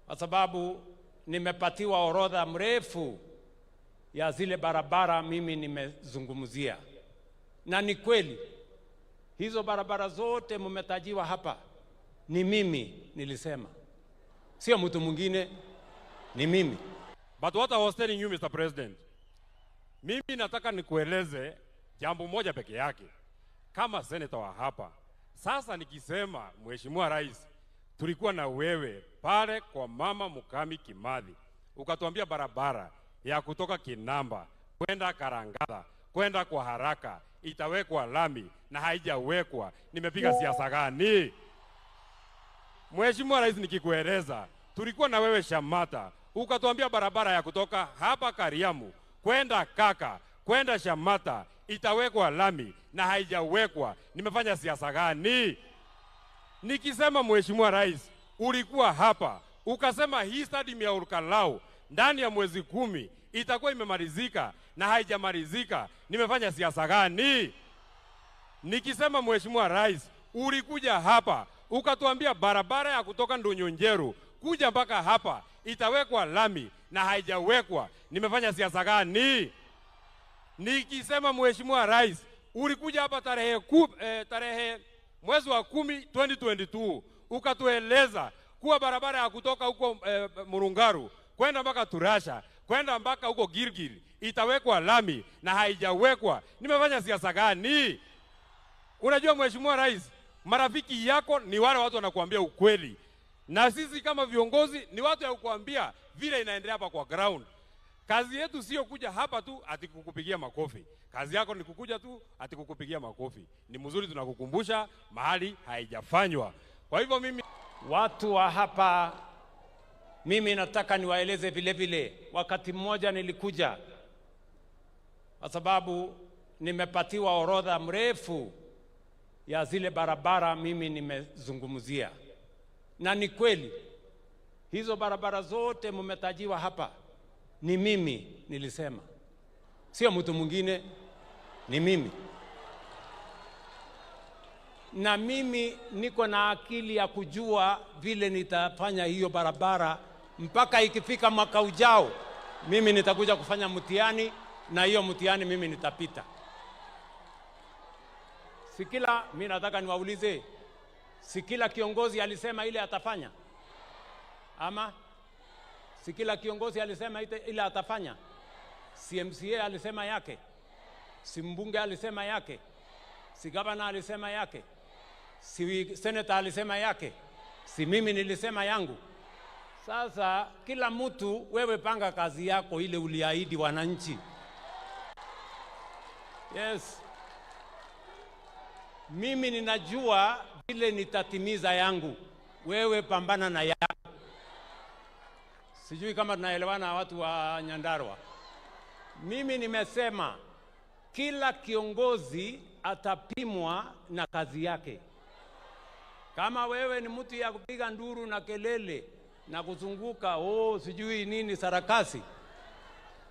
kwa sababu nimepatiwa orodha mrefu ya zile barabara mimi nimezungumzia, na ni kweli hizo barabara zote mmetajiwa hapa ni mimi nilisema, sio mtu mwingine, ni mimi. But what I was telling you, Mr. President, mimi nataka nikueleze jambo moja peke yake kama senator wa hapa. Sasa nikisema Mheshimiwa Rais, tulikuwa na wewe pale kwa Mama Mukami Kimathi, ukatuambia barabara ya kutoka Kinamba kwenda Karangala kwenda kwa haraka itawekwa lami na haijawekwa. Nimepiga siasa gani? Mheshimiwa Rais, nikikueleza tulikuwa na wewe Shamata, ukatuambia barabara ya kutoka hapa Kariamu kwenda Kaka kwenda Shamata itawekwa lami na haijawekwa. Nimefanya siasa gani? Nikisema Mheshimiwa Rais, ulikuwa hapa ukasema hii stadium ya Olkalau ndani ya mwezi 10 itakuwa imemalizika na haijamalizika. Nimefanya siasa gani? Nikisema Mheshimiwa Rais, ulikuja hapa ukatuambia barabara ya kutoka Ndonyonjeru kuja mpaka hapa itawekwa lami na haijawekwa. Nimefanya siasa gani? Nikisema Mheshimiwa Rais, ulikuja hapa tarehe mwezi wa 10 2022 ukatueleza kuwa barabara ya kutoka huko Murungaru kwenda mpaka Turasha kwenda mpaka huko Gilgil itawekwa lami na haijawekwa. Nimefanya siasa gani? Unajua Mheshimiwa Rais, marafiki yako ni wale watu wanakuambia ukweli, na sisi kama viongozi ni watu ya kukuambia vile inaendelea hapa kwa ground. Kazi yetu sio kuja hapa tu ati kukupigia makofi. Kazi yako ni kukuja tu ati kukupigia makofi. Ni mzuri tunakukumbusha mahali haijafanywa. Kwa hivyo mimi watu wa hapa, mimi nataka niwaeleze vile vile, wakati mmoja nilikuja kwa sababu nimepatiwa orodha mrefu ya zile barabara mimi nimezungumzia, na ni kweli hizo barabara zote mmetajiwa hapa ni mimi nilisema, sio mtu mwingine, ni mimi. Na mimi niko na akili ya kujua vile nitafanya hiyo barabara mpaka ikifika mwaka ujao. Mimi nitakuja kufanya mtihani, na hiyo mtihani mimi nitapita. Sikila, mimi nataka niwaulize, sikila kiongozi alisema ile atafanya? Ama sikila kiongozi alisema ile atafanya? Si MCA alisema yake? Si mbunge alisema yake? Si gavana alisema yake? Si senator alisema yake? Si mimi nilisema yangu? Sasa kila mtu, wewe panga kazi yako ile uliahidi wananchi. Yes. Mimi ninajua vile nitatimiza yangu, wewe pambana na yako. Sijui kama tunaelewana watu wa Nyandarua. Mimi nimesema kila kiongozi atapimwa na kazi yake. Kama wewe ni mtu ya kupiga nduru na kelele na kuzunguka sijui nini sarakasi,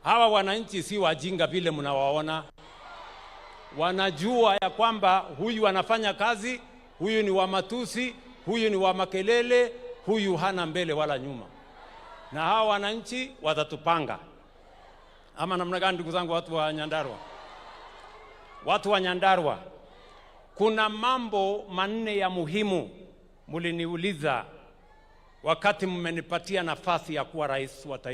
hawa wananchi si wajinga vile mnawaona. Wanajua ya kwamba huyu anafanya kazi, huyu ni wa matusi, huyu ni wa makelele, huyu hana mbele wala nyuma. Na hawa wananchi watatupanga. Ama namna gani, ndugu zangu watu wa Nyandarua? Watu wa Nyandarua, kuna mambo manne ya muhimu muliniuliza wakati mmenipatia nafasi ya kuwa rais wa taifa.